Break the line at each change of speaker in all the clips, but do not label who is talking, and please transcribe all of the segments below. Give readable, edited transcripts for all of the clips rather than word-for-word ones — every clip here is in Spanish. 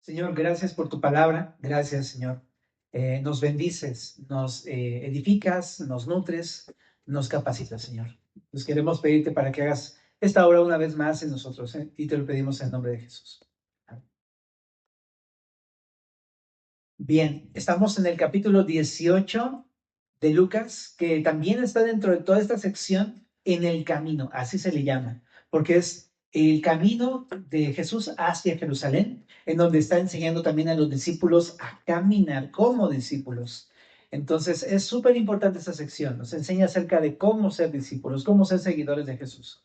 Señor, gracias por tu palabra. Gracias, Señor. Nos bendices, nos edificas, nos nutres, nos capacitas, Señor. Nos queremos pedirte para que hagas esta obra una vez más en nosotros, y te lo pedimos en nombre de Jesús. Amén. Bien, estamos en el capítulo 18 de Lucas, que también está dentro de toda esta sección en el camino, así se le llama, porque es el camino de Jesús hacia Jerusalén, en donde está enseñando también a los discípulos a caminar como discípulos. Entonces es súper importante esta sección, nos enseña acerca de cómo ser discípulos, cómo ser seguidores de Jesús.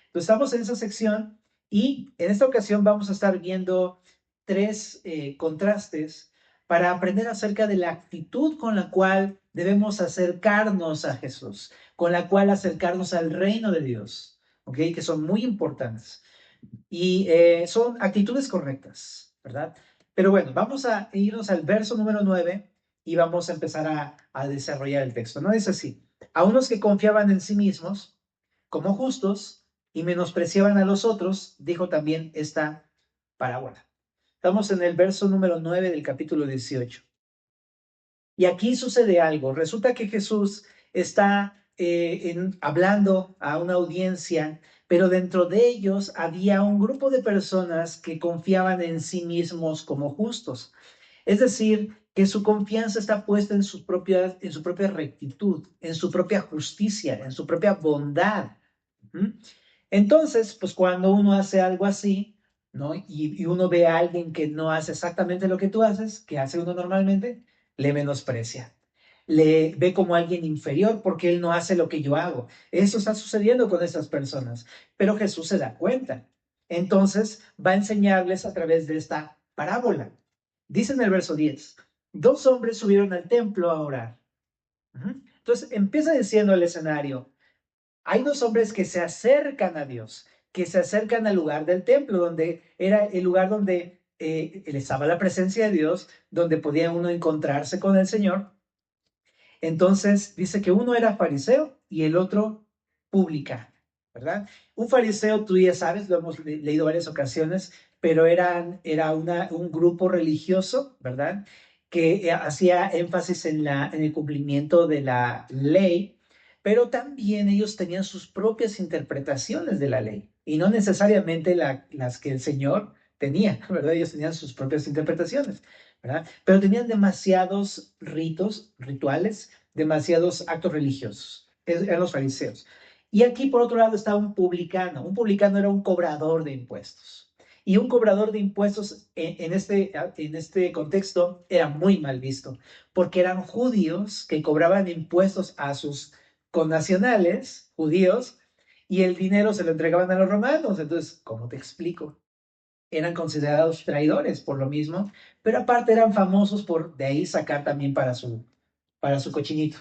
Entonces estamos en esa sección y en esta ocasión vamos a estar viendo tres contrastes para aprender acerca de la actitud con la cual debemos acercarnos a Jesús, con la cual acercarnos al reino de Dios, ¿ok? Que son muy importantes y son actitudes correctas, ¿verdad? Pero bueno, vamos a irnos al verso número 9 y vamos a empezar a desarrollar el texto, ¿no? Es así. A unos que confiaban en sí mismos como justos y menospreciaban a los otros, dijo también esta parábola. Estamos en el verso número 9 del capítulo 18. Y aquí sucede algo. Resulta que Jesús está hablando a una audiencia, pero dentro de ellos había un grupo de personas que confiaban en sí mismos como justos. Es decir, que su confianza está puesta en su propia rectitud, en su propia justicia, en su propia bondad. ¿Mm? Entonces, pues cuando uno hace algo así, ¿no? Y uno ve a alguien que no hace exactamente lo que tú haces, que hace uno normalmente, le menosprecia. Le ve como alguien inferior porque él no hace lo que yo hago. Eso está sucediendo con estas personas, pero Jesús se da cuenta. Entonces va a enseñarles a través de esta parábola. Dice en el verso 10, dos hombres subieron al templo a orar. Entonces empieza diciendo el escenario, hay dos hombres que se acercan a Dios, que se acercan al lugar del templo, donde era el lugar donde estaba la presencia de Dios, donde podía uno encontrarse con el Señor. Entonces dice que uno era fariseo y el otro publicano, ¿verdad? Un fariseo, tú ya sabes, lo hemos leído varias ocasiones, pero era un grupo religioso, ¿verdad? Que hacía énfasis en el cumplimiento de la ley, pero también ellos tenían sus propias interpretaciones de la ley y no necesariamente las que el Señor tenía, ¿verdad? Ellos tenían sus propias interpretaciones, ¿verdad? Pero tenían demasiados ritos, rituales, demasiados actos religiosos. Eran los fariseos. Y aquí, por otro lado, está un publicano. Un publicano era un cobrador de impuestos. Y un cobrador de impuestos en este contexto era muy mal visto, porque eran judíos que cobraban impuestos a sus connacionales judíos y el dinero se lo entregaban a los romanos. Entonces, ¿cómo te explico? Eran considerados traidores por lo mismo, pero aparte eran famosos por de ahí sacar también para su cochinito,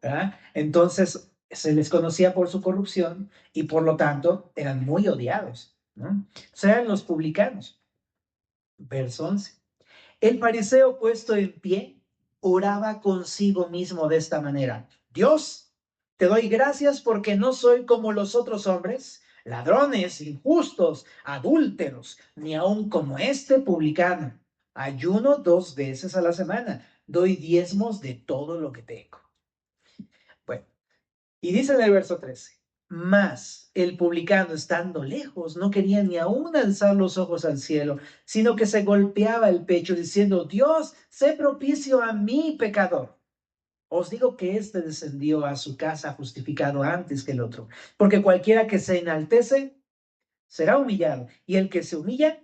¿verdad? Entonces se les conocía por su corrupción y por lo tanto eran muy odiados, ¿no? O sea, eran los publicanos. Verso 11. El fariseo puesto en pie oraba consigo mismo de esta manera: Dios, te doy gracias porque no soy como los otros hombres, ladrones, injustos, adúlteros, ni aun como este publicano. Ayuno 2 veces a la semana, doy diezmos de todo lo que tengo. Bueno, y dice en el verso 13, mas el publicano, estando lejos, no quería ni aún alzar los ojos al cielo, sino que se golpeaba el pecho diciendo: Dios, sé propicio a mí, pecador. Os digo que éste descendió a su casa justificado antes que el otro, porque cualquiera que se enaltece será humillado, y el que se humilla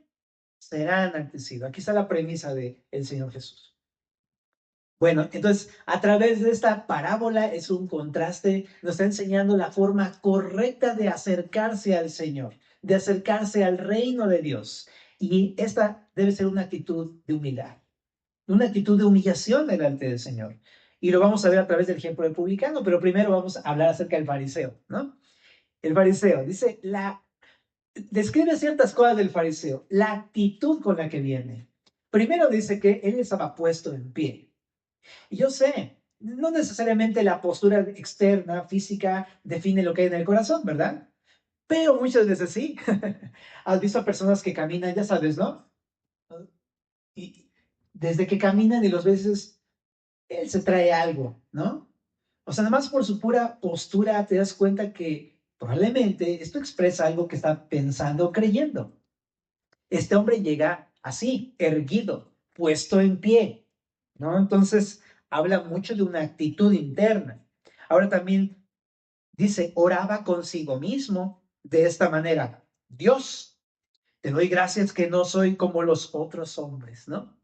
será enaltecido. Aquí está la premisa del Señor Jesús. Bueno, entonces, a través de esta parábola es un contraste, nos está enseñando la forma correcta de acercarse al Señor, de acercarse al reino de Dios. Y esta debe ser una actitud de humildad, una actitud de humillación delante del Señor. Y lo vamos a ver a través del ejemplo del publicano, pero primero vamos a hablar acerca del fariseo, ¿no? El fariseo, describe ciertas cosas del fariseo, la actitud con la que viene. Primero dice que él estaba puesto en pie. Y yo sé, no necesariamente la postura externa, física, define lo que hay en el corazón, ¿verdad? Pero muchas veces sí. Has visto a personas que caminan, ya sabes, ¿no? y desde que caminan y los veces, él se trae algo, ¿no? O sea, nada más por su pura postura te das cuenta que probablemente esto expresa algo que está pensando o creyendo. Este hombre llega así, erguido, puesto en pie, ¿no? Entonces, habla mucho de una actitud interna. Ahora también dice, oraba consigo mismo de esta manera: Dios, te doy gracias que no soy como los otros hombres, ¿no?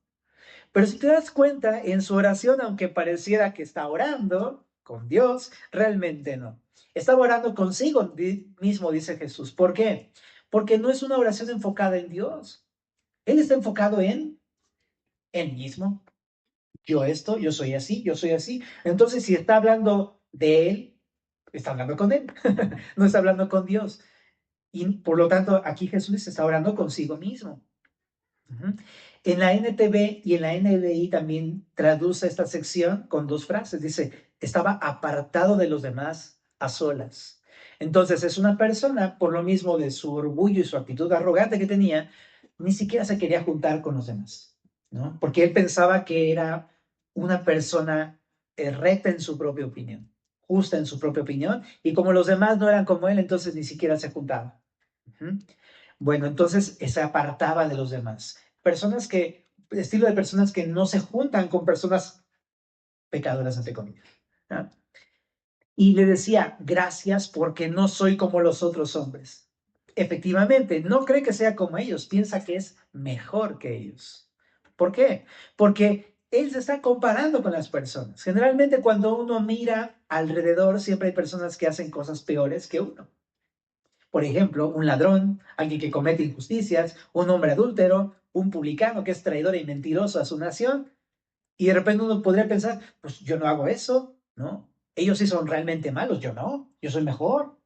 Pero si te das cuenta, en su oración, aunque pareciera que está orando con Dios, realmente no. Estaba orando consigo mismo, dice Jesús. ¿Por qué? Porque no es una oración enfocada en Dios. Él está enfocado en él mismo. Yo esto, yo soy así, yo soy así. Entonces, si está hablando de él, está hablando con él. No está hablando con Dios. Y por lo tanto, aquí Jesús está orando consigo mismo. Ujú. En la NTV y en la NBI también traduce esta sección con dos frases. Dice, estaba apartado de los demás a solas. Entonces es una persona, por lo mismo de su orgullo y su actitud arrogante que tenía, ni siquiera se quería juntar con los demás, ¿no? Porque él pensaba que era una persona recta en su propia opinión, justa en su propia opinión, y como los demás no eran como él, entonces ni siquiera se juntaba. Ujú. Bueno, entonces se apartaba de los demás. Estilo de personas que no se juntan con personas pecadoras, entre comillas, ¿no? Y le decía, gracias porque no soy como los otros hombres. Efectivamente, no cree que sea como ellos, piensa que es mejor que ellos. ¿Por qué? Porque él se está comparando con las personas. Generalmente cuando uno mira alrededor, siempre hay personas que hacen cosas peores que uno. Por ejemplo, un ladrón, alguien que comete injusticias, un hombre adúltero, un publicano que es traidor y mentiroso a su nación. Y de repente uno podría pensar, pues yo no hago eso, ¿no? Ellos sí son realmente malos, yo no, yo soy mejor,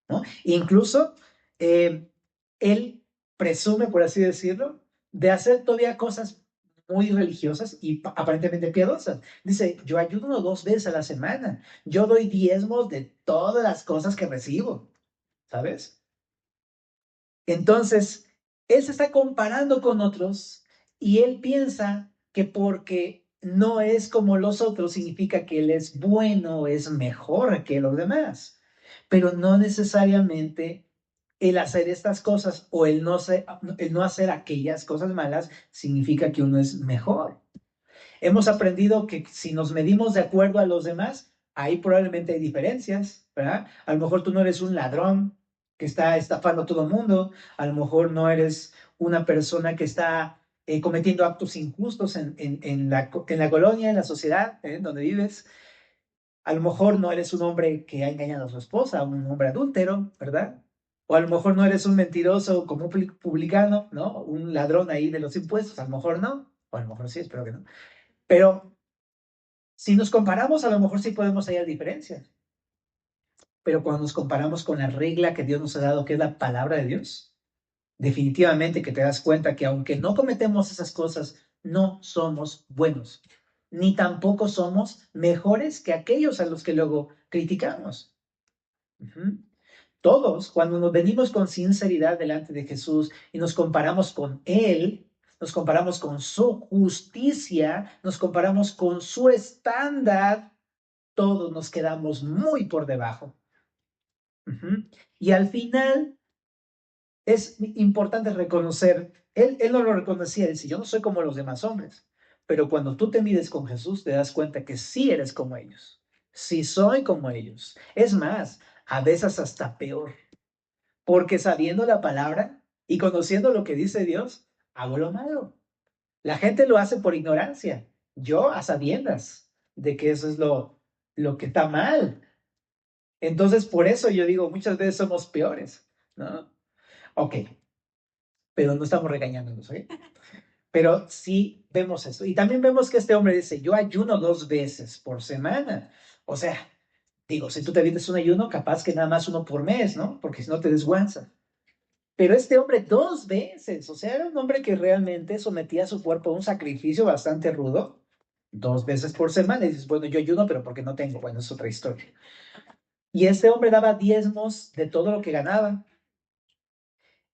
¿no? Incluso eh, él presume, por así decirlo, de hacer todavía cosas muy religiosas y aparentemente piadosas. Dice, yo ayuno 2 veces a la semana, yo doy diezmos de todas las cosas que recibo, ¿sabes? Entonces, él se está comparando con otros y él piensa que porque no es como los otros significa que él es bueno, es mejor que los demás. Pero no necesariamente el hacer estas cosas o el no hacer aquellas cosas malas significa que uno es mejor. Hemos aprendido que si nos medimos de acuerdo a los demás, ahí probablemente hay diferencias, ¿verdad? A lo mejor tú no eres un ladrón que está estafando a todo el mundo, a lo mejor no eres una persona que está cometiendo actos injustos en la colonia, en la sociedad, donde vives. A lo mejor no eres un hombre que ha engañado a su esposa, un hombre adúltero, ¿verdad? O a lo mejor no eres un mentiroso como un publicano, ¿no? Un ladrón ahí de los impuestos, a lo mejor no, o a lo mejor sí, espero que no. Pero si nos comparamos, a lo mejor sí podemos hallar diferencias, pero cuando nos comparamos con la regla que Dios nos ha dado, que es la palabra de Dios, definitivamente que te das cuenta que aunque no cometemos esas cosas, no somos buenos, ni tampoco somos mejores que aquellos a los que luego criticamos. Ujú. Todos, cuando nos venimos con sinceridad delante de Jesús y nos comparamos con Él, nos comparamos con su justicia, nos comparamos con su estándar, todos nos quedamos muy por debajo. Ujú. Y al final es importante reconocer, él no lo reconocía, él dice, yo no soy como los demás hombres, pero cuando tú te mides con Jesús, te das cuenta que sí eres como ellos, sí soy como ellos. Es más, a veces hasta peor, porque sabiendo la palabra y conociendo lo que dice Dios, hago lo malo. La gente lo hace por ignorancia, yo a sabiendas de que eso es lo que está mal. Entonces, por eso yo digo, muchas veces somos peores, ¿no? Ok, pero no estamos regañándonos, ¿eh? Pero sí vemos eso. Y también vemos que este hombre dice, yo ayuno 2 veces por semana. O sea, digo, si tú te vienes un ayuno, capaz que nada más uno por mes, ¿no? Porque si no te desguanza. Pero este hombre 2 veces, o sea, era un hombre que realmente sometía a su cuerpo a un sacrificio bastante rudo, 2 veces por semana. Y dices, bueno, yo ayuno, pero porque no tengo. Bueno, es otra historia. Y este hombre daba diezmos de todo lo que ganaba.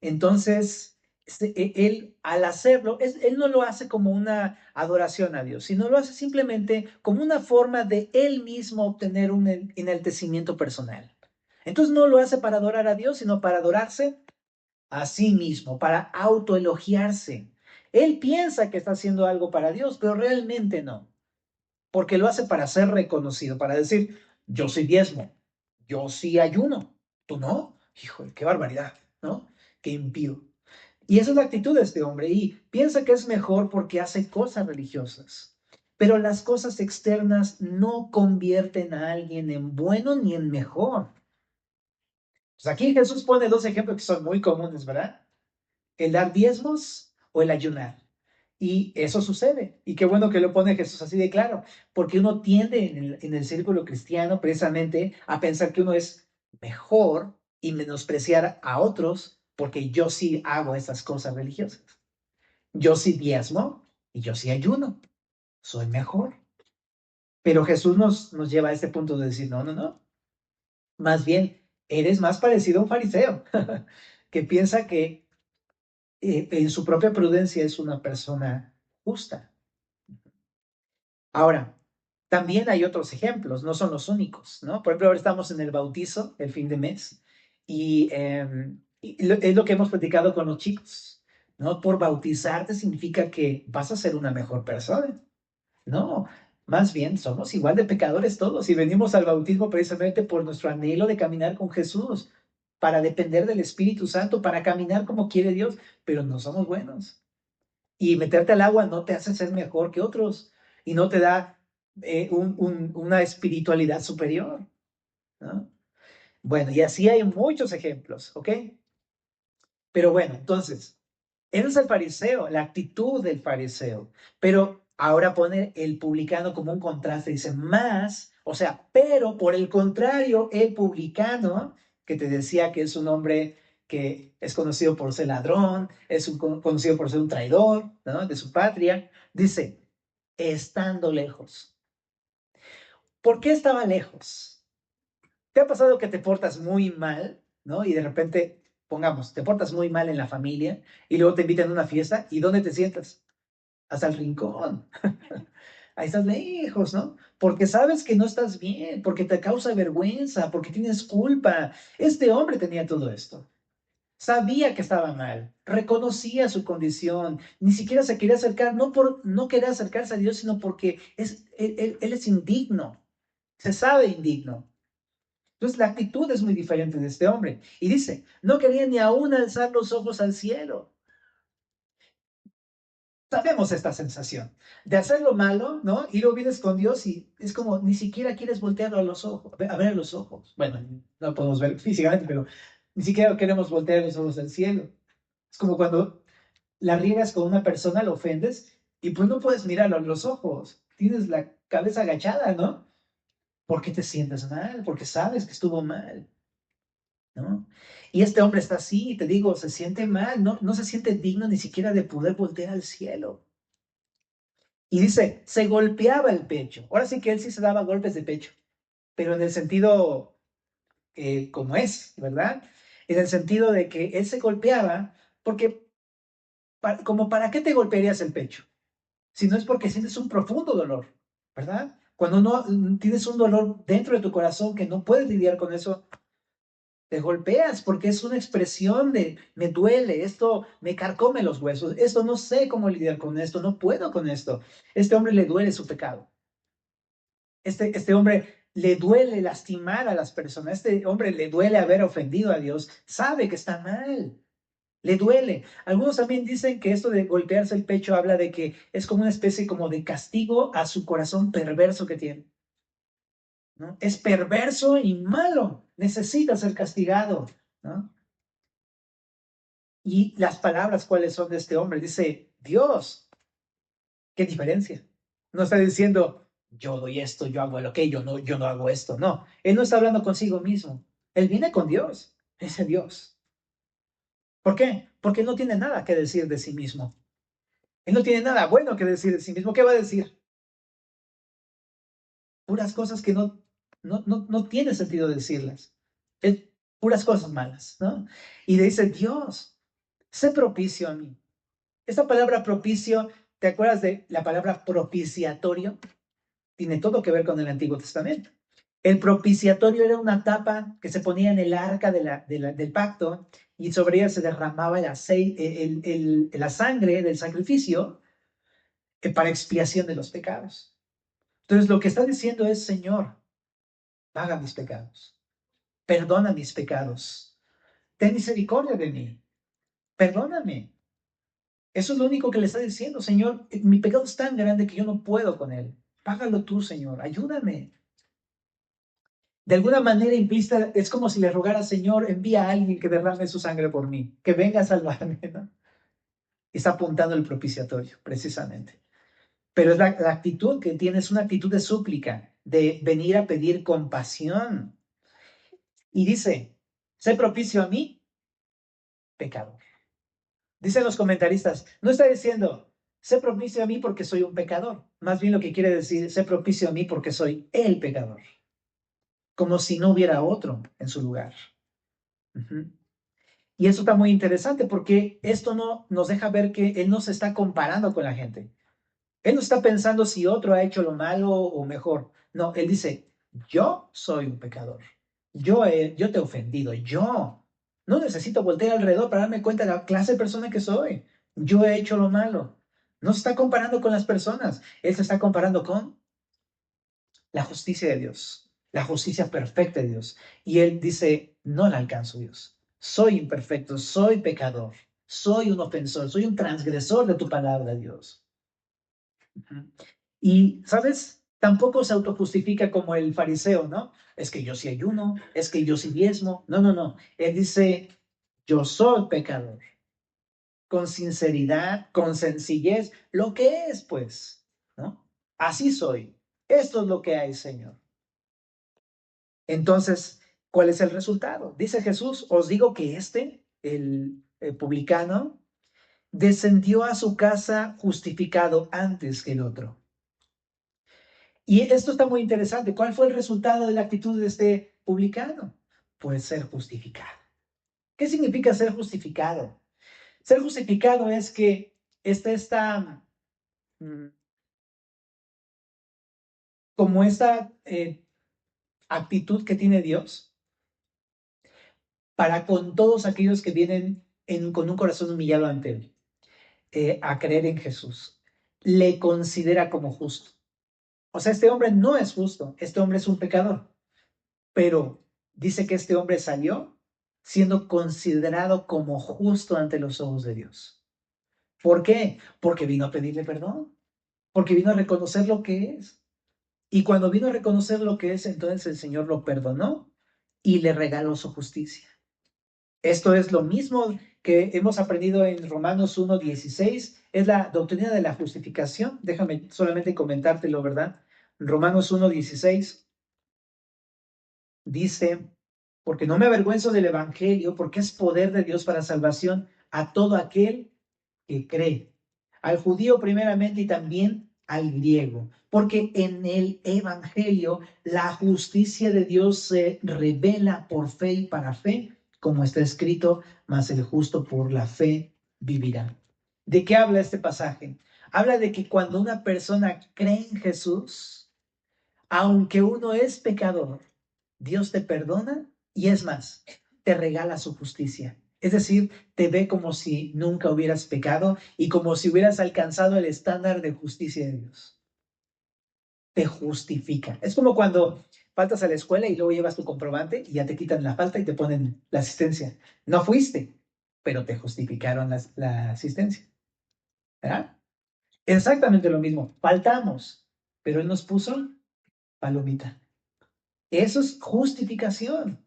Entonces, él al hacerlo, él no lo hace como una adoración a Dios, sino lo hace simplemente como una forma de él mismo obtener un enaltecimiento personal. Entonces no lo hace para adorar a Dios, sino para adorarse a sí mismo, para autoelogiarse. Él piensa que está haciendo algo para Dios, pero realmente no, porque lo hace para ser reconocido, para decir, yo sí diezmo, yo sí ayuno, tú no. Híjole, qué barbaridad, ¿no? Qué impío. Y esa es la actitud de este hombre y piensa que es mejor porque hace cosas religiosas. Pero las cosas externas no convierten a alguien en bueno ni en mejor. Pues aquí Jesús pone dos ejemplos que son muy comunes, ¿verdad? El dar diezmos o el ayunar. Y eso sucede. Y qué bueno que lo pone Jesús así de claro, porque uno tiende en el círculo cristiano precisamente a pensar que uno es mejor y menospreciar a otros porque yo sí hago esas cosas religiosas. Yo sí diezmo y yo sí ayuno. Soy mejor. Pero Jesús nos lleva a este punto de decir, no, no, no. Más bien, eres más parecido a un fariseo que piensa que en su propia prudencia es una persona justa. Ahora, también hay otros ejemplos, no son los únicos, ¿no? Por ejemplo, ahora estamos en el bautizo, el fin de mes, y es lo que hemos platicado con los chicos, ¿no? Por bautizarte significa que vas a ser una mejor persona. No, más bien somos igual de pecadores todos y venimos al bautismo precisamente por nuestro anhelo de caminar con Jesús, para depender del Espíritu Santo, para caminar como quiere Dios, pero no somos buenos. Y meterte al agua no te hace ser mejor que otros y no te da una espiritualidad superior, ¿no? Bueno, y así hay muchos ejemplos, ¿ok? Pero bueno, entonces, ese es el fariseo, la actitud del fariseo. Pero ahora pone el publicano como un contraste, dice más, o sea, pero por el contrario, el publicano, que te decía que es un hombre que es conocido por ser ladrón, conocido por ser un traidor, ¿no? De su patria, dice, estando lejos. ¿Por qué estaba lejos? ¿Te ha pasado que te portas muy mal, ¿no? Y de repente, pongamos, te portas muy mal en la familia y luego te invitan a una fiesta y ¿dónde te sientas? Hasta el rincón. Ahí estás lejos, ¿no? Porque sabes que no estás bien, porque te causa vergüenza, porque tienes culpa. Este hombre tenía todo esto. Sabía que estaba mal, reconocía su condición, ni siquiera se quería acercar, no por no querer acercarse a Dios, sino porque él es indigno, se sabe indigno. Entonces la actitud es muy diferente de este hombre. Y dice, no quería ni aún alzar los ojos al cielo. Sabemos esta sensación de hacer lo malo, ¿no? Y luego vienes con Dios y es como ni siquiera quieres voltearlo a los ojos, a ver a los ojos. Bueno, no podemos ver físicamente, pero ni siquiera queremos voltear los ojos al cielo. Es como cuando la riegas con una persona, la ofendes y pues no puedes mirarlo a los ojos. Tienes la cabeza agachada, ¿no? Porque te sientes mal, porque sabes que estuvo mal. ¿No? Y este hombre está así, te digo, se siente mal, no se siente digno ni siquiera de poder voltear al cielo. Y dice, se golpeaba el pecho. Ahora sí que él sí se daba golpes de pecho, pero en el sentido como es, ¿verdad? En el sentido de que él se golpeaba porque, como para qué te golpearías el pecho, si no es porque sientes un profundo dolor, ¿verdad? Cuando no tienes un dolor dentro de tu corazón que no puedes lidiar con eso, te golpeas porque es una expresión de me duele, esto me carcome los huesos, esto no sé cómo lidiar con esto, no puedo con esto. Este hombre le duele su pecado. Este hombre le duele lastimar a las personas. Este hombre le duele haber ofendido a Dios. Sabe que está mal. Le duele. Algunos también dicen que esto de golpearse el pecho habla de que es como una especie como de castigo a su corazón perverso que tiene, ¿no? Es perverso y malo. Necesita ser castigado, ¿no? Y las palabras, ¿cuáles son de este hombre? Dice, Dios, qué diferencia. No está diciendo, yo doy esto, yo hago lo que, yo no hago esto. No, él no está hablando consigo mismo. Él viene con Dios, ese Dios. ¿Por qué? Porque él no tiene nada que decir de sí mismo. Él no tiene nada bueno que decir de sí mismo. ¿Qué va a decir? Puras cosas que no tiene sentido decirlas. Es puras cosas malas, ¿no? Y le dice, Dios. sé propicio a mí. Esta palabra propicio, ¿te acuerdas de la palabra propiciatorio? Tiene todo que ver con el Antiguo Testamento. El propiciatorio era una tapa que se ponía en el arca del pacto y sobre ella se derramaba el aceite, la sangre del sacrificio para expiación de los pecados. Entonces lo que está diciendo es, Señor, paga mis pecados, perdona mis pecados, ten misericordia de mí, perdóname. Eso es lo único que le está diciendo, Señor, mi pecado es tan grande que yo no puedo con él. Págalo tú, Señor, ayúdame. De alguna manera implícita, es como si le rogara, Señor, envía a alguien que derrame su sangre por mí, que venga a salvarme, ¿no? Está apuntando el propiciatorio, precisamente. Pero es la actitud que tiene, es una actitud de súplica, de venir a pedir compasión. Y dice, sé propicio a mí, pecador. Dicen los comentaristas, no está diciendo, sé propicio a mí porque soy un pecador. Más bien lo que quiere decir, sé propicio a mí porque soy el pecador. Como si no hubiera otro en su lugar. Uh-huh. Y eso está muy interesante porque esto no nos deja ver que él no se está comparando con la gente. Él no está pensando si otro ha hecho lo malo o mejor. No, él dice, yo soy un pecador. Yo te he ofendido. Yo no necesito voltear alrededor para darme cuenta de la clase de persona que soy. Yo he hecho lo malo. No se está comparando con las personas. Él se está comparando con la justicia de Dios, la justicia perfecta de Dios. Y él dice, no la alcanzo, Dios. Soy imperfecto, soy pecador, soy un ofensor, soy un transgresor de tu palabra, Dios. Y, ¿sabes? Tampoco se autojustifica como el fariseo, ¿no? Es que yo sí ayuno, es que yo sí diezmo. No, no, no. Él dice, yo soy pecador. Con sinceridad, con sencillez, lo que es, pues, ¿no? Así soy. Esto es lo que hay, Señor. Entonces, ¿cuál es el resultado? Dice Jesús, os digo que el publicano, descendió a su casa justificado antes que el otro. Y esto está muy interesante. ¿Cuál fue el resultado de la actitud de este publicano? Pues ser justificado. ¿Qué significa ser justificado? Ser justificado es que esta mm, como esta actitud que tiene Dios para con todos aquellos que vienen con un corazón humillado ante Él, a creer en Jesús. Le considera como justo. O sea, este hombre no es justo, este hombre es un pecador, pero dice que este hombre salió siendo considerado como justo ante los ojos de Dios. ¿Por qué? Porque vino a pedirle perdón, porque vino a reconocer lo que es. Y cuando vino a reconocer lo que es, entonces el Señor lo perdonó y le regaló su justicia. Esto es lo mismo que hemos aprendido en Romanos 1:16, es la doctrina de la justificación. Déjame solamente comentártelo, ¿verdad? Romanos 1:16 dice, porque no me avergüenzo del Evangelio, porque es poder de Dios para salvación a todo aquel que cree, al judío primeramente y también al griego, porque en el Evangelio la justicia de Dios se revela por fe y para fe, como está escrito, mas el justo por la fe vivirá. ¿De qué habla este pasaje? Habla de que cuando una persona cree en Jesús, aunque uno es pecador, Dios te perdona y es más, te regala su justicia. Es decir, te ve como si nunca hubieras pecado y como si hubieras alcanzado el estándar de justicia de Dios. Te justifica. Es como cuando faltas a la escuela y luego llevas tu comprobante y ya te quitan la falta y te ponen la asistencia. No fuiste, pero te justificaron la asistencia. ¿Verdad? Exactamente lo mismo. Faltamos, pero Él nos puso palomita. Eso es justificación.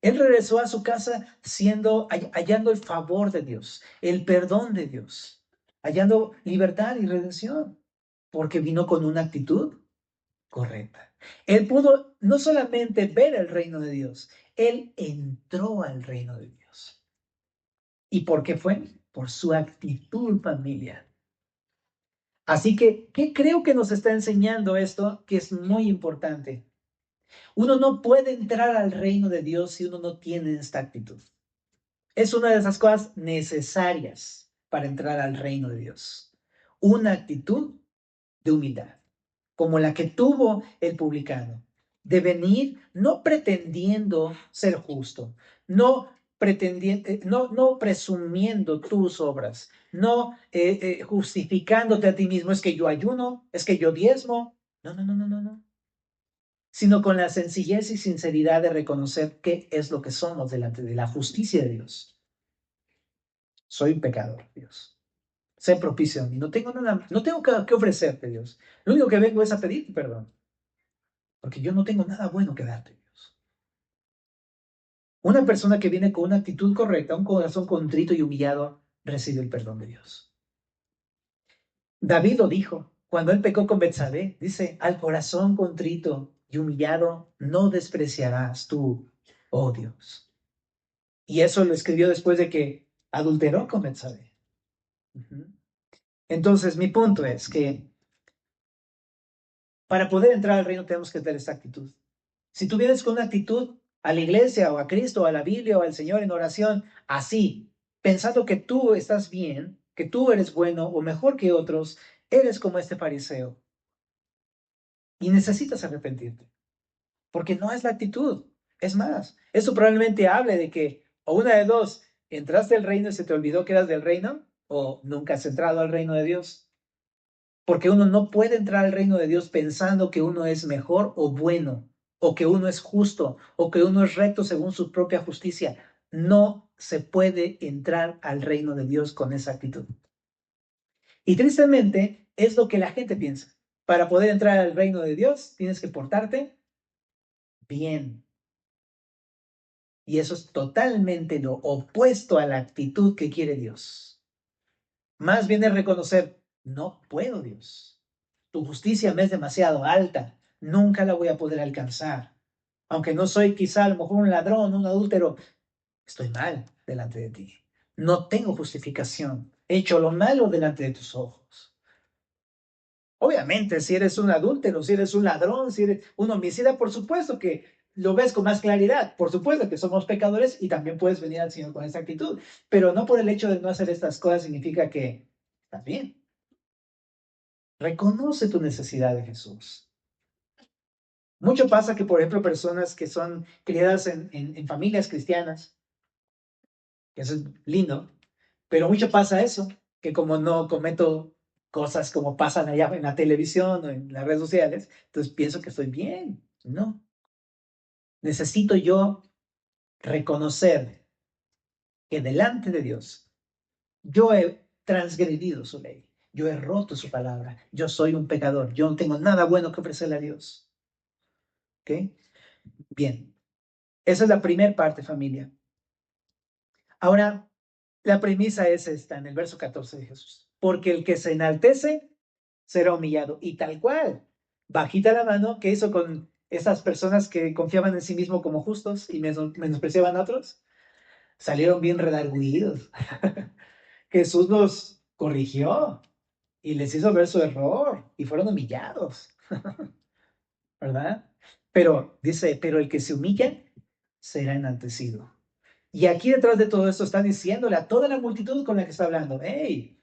Él regresó a su casa hallando el favor de Dios, el perdón de Dios, hallando libertad y redención, porque vino con una actitud correcta. Él pudo no solamente ver el reino de Dios, él entró al reino de Dios. ¿Y por qué fue? Por su actitud familiar. Así que, ¿qué creo que nos está enseñando esto? Que es muy importante. Uno no puede entrar al reino de Dios si uno no tiene esta actitud. Es una de esas cosas necesarias para entrar al reino de Dios. Una actitud de humildad, como la que tuvo el publicano, de venir no pretendiendo ser justo, no pretendiendo, no presumiendo tus obras, no justificándote a ti mismo, es que yo ayuno, es que yo diezmo, no, sino con la sencillez y sinceridad de reconocer qué es lo que somos delante de la justicia de Dios. Soy un pecador, Dios. Sé propicio a mí. No tengo nada, no tengo que ofrecerte, Dios. Lo único que vengo es a pedirte perdón, porque yo no tengo nada bueno que darte, Dios. Una persona que viene con una actitud correcta, un corazón contrito y humillado, recibe el perdón de Dios. David lo dijo cuando él pecó con Betsabé. Dice, al corazón contrito y humillado no despreciarás tú, oh Dios. Y eso lo escribió después de que adulteró con Betsabé. Entonces, mi punto es que para poder entrar al reino tenemos que tener esta actitud. Si tú vienes con una actitud a la iglesia o a Cristo o a la Biblia o al Señor en oración, así, pensando que tú estás bien, que tú eres bueno o mejor que otros, eres como este fariseo. Y necesitas arrepentirte, porque no es la actitud. Es más, eso probablemente hable de que, o una de dos, entraste al reino y se te olvidó que eras del reino, o nunca has entrado al reino de Dios. Porque uno no puede entrar al reino de Dios pensando que uno es mejor o bueno, o que uno es justo, o que uno es recto según su propia justicia. No se puede entrar al reino de Dios con esa actitud. Y tristemente es lo que la gente piensa. Para poder entrar al reino de Dios tienes que portarte bien. Y eso es totalmente lo opuesto a la actitud que quiere Dios. Más bien es reconocer, no puedo, Dios. Tu justicia me es demasiado alta. Nunca la voy a poder alcanzar. Aunque no soy quizá a lo mejor un ladrón, un adúltero, estoy mal delante de ti. No tengo justificación. He hecho lo malo delante de tus ojos. Obviamente, si eres un adúltero, si eres un ladrón, si eres un homicida, por supuesto que lo ves con más claridad. Por supuesto que somos pecadores y también puedes venir al Señor con esa actitud. Pero no por el hecho de no hacer estas cosas significa que estás bien. Reconoce tu necesidad de Jesús. Mucho pasa que, por ejemplo, personas que son criadas en familias cristianas, que eso es lindo, pero mucho pasa eso, que como no cometo cosas como pasan allá en la televisión o en las redes sociales, entonces pienso que estoy bien. No. Necesito yo reconocer que delante de Dios yo he transgredido su ley, yo he roto su palabra, yo soy un pecador, yo no tengo nada bueno que ofrecerle a Dios. ¿Ok? Bien, esa es la primera parte, familia. Ahora, la premisa es esta, en el verso 14 de Jesús. Porque el que se enaltece será humillado. Y tal cual, bajita la mano, ¿qué hizo con esas personas que confiaban en sí mismo como justos y menospreciaban a otros? Salieron bien redarguidos. Jesús los corrigió y les hizo ver su error y fueron humillados, ¿verdad? Pero dice, pero el que se humilla será enaltecido. Y aquí detrás de todo esto está diciéndole a toda la multitud con la que está hablando, hey,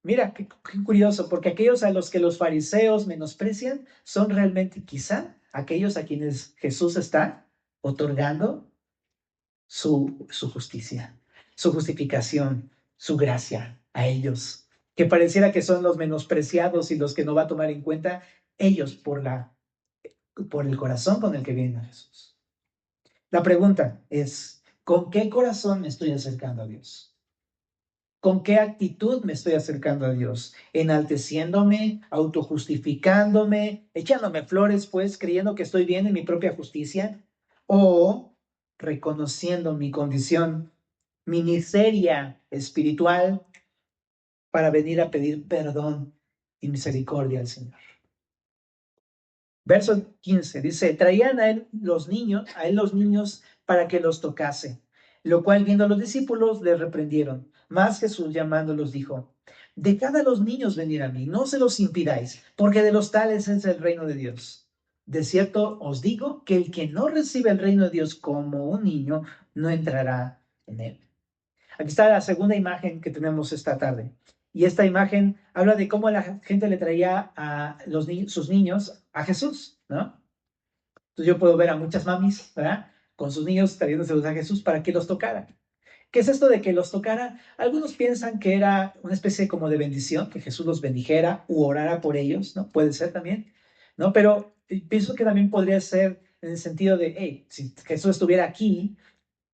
mira, qué curioso, porque aquellos a los que los fariseos menosprecian son realmente quizá aquellos a quienes Jesús está otorgando su justicia, su justificación, su gracia a ellos, que pareciera que son los menospreciados y los que no va a tomar en cuenta ellos por el corazón con el que viene a Jesús. La pregunta es, ¿con qué corazón me estoy acercando a Dios? ¿Con qué actitud me estoy acercando a Dios? ¿Enalteciéndome, autojustificándome, echándome flores, pues, creyendo que estoy bien en mi propia justicia? ¿O reconociendo mi condición, mi miseria espiritual, para venir a pedir perdón y misericordia al Señor? Verso 15 dice, traían a él los niños para que los tocase, lo cual viendo los discípulos le reprendieron. Mas Jesús llamándolos dijo, dejad a los niños venir a mí, no se los impidáis, porque de los tales es el reino de Dios. De cierto os digo que el que no recibe el reino de Dios como un niño, no entrará en él. Aquí está la segunda imagen que tenemos esta tarde. Y esta imagen habla de cómo la gente le traía a sus niños a Jesús, ¿no? Entonces yo puedo ver a muchas mamis, ¿verdad? Con sus niños trayéndoselos a Jesús para que los tocara. ¿Qué es esto de que los tocara? Algunos piensan que era una especie como de bendición, que Jesús los bendijera u orara por ellos, ¿no? Puede ser también, ¿no? Pero pienso que también podría ser en el sentido de, hey, si Jesús estuviera aquí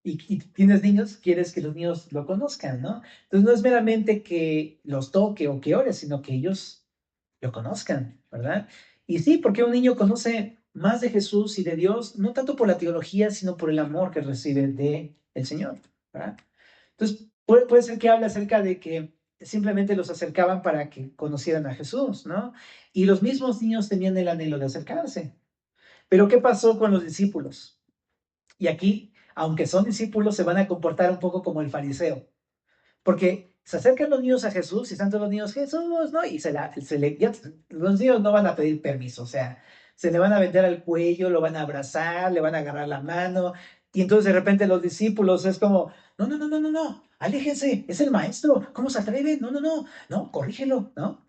y tienes niños, quieres que los niños lo conozcan, ¿no? Entonces no es meramente que los toque o que ore, sino que ellos lo conozcan, ¿verdad? Y sí, porque un niño conoce más de Jesús y de Dios, no tanto por la teología, sino por el amor que recibe de el Señor, ¿verdad? Entonces, puede ser que hable acerca de que simplemente los acercaban para que conocieran a Jesús, ¿no? Y los mismos niños tenían el anhelo de acercarse. Pero ¿qué pasó con los discípulos? Y aquí, aunque son discípulos, se van a comportar un poco como el fariseo, porque se acercan los niños a Jesús y están todos los niños, Jesús, ¿no? Y los niños no van a pedir permiso, o sea, se le van a vender al cuello, lo van a abrazar, le van a agarrar la mano, y entonces de repente los discípulos es como, no, no, no, no, no, no, aléjense, es el maestro, ¿cómo se atreven? No, no, no, no, corrígelo, ¿no?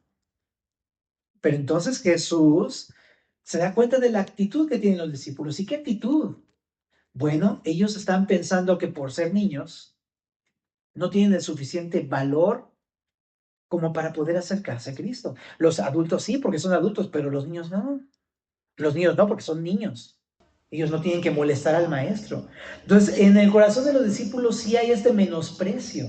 Pero entonces Jesús se da cuenta de la actitud que tienen los discípulos. ¿Y qué actitud? Bueno, ellos están pensando que por ser niños no tienen el suficiente valor como para poder acercarse a Cristo. Los adultos sí, porque son adultos, pero los niños no. Los niños no, porque son niños. Ellos no tienen que molestar al maestro. Entonces, en el corazón de los discípulos sí hay este menosprecio.